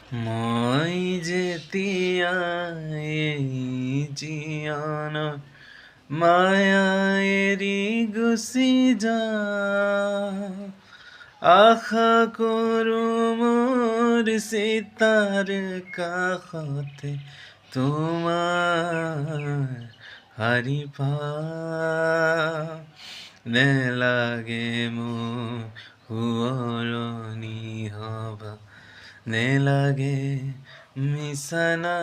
মই যেতিয়া এই জীয়ান মায়া এৰি গুচি যাওঁ, আশা কৰোঁ মোৰ চিতাৰ কাষতে তোমাৰ শাৰী পাওঁ। নেলাগে মোৰ শুৱৰণি হবা, নেলাগে মিছানা,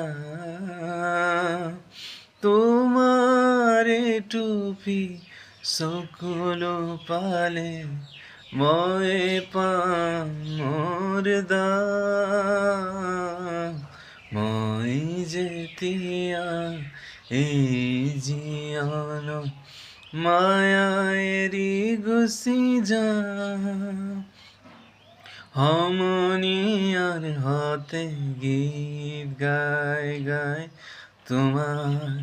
তোমাৰে টুপি চকুলো পালে মই পাম মোৰ দাম। মই যেতিয়া এই জীৱনত মায়া এৰি গুচি যাওঁ, সমনীয়াৰ হাতে গীত গাই গাই তোমাক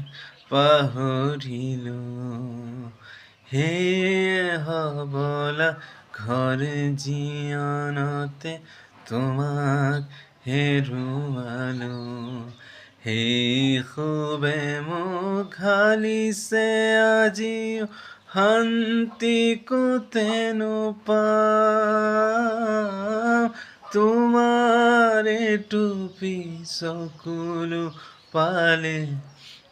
পাহৰিলো। সেয়ে হবলা ঘৰ জীৱনতে তোমাক হেৰুৱালো। সেই খুবে মোক হালিছে আজিও শান্তি ক'তেনো পাওঁ। তোমাৰে টুপি চকুলো পালে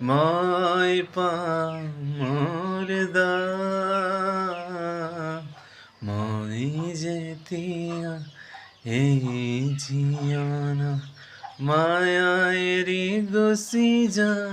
মই পাম মোৰ দাম। মই যেতিয়া এই জীৱনত মায়া এৰি গুচি যাওঁ।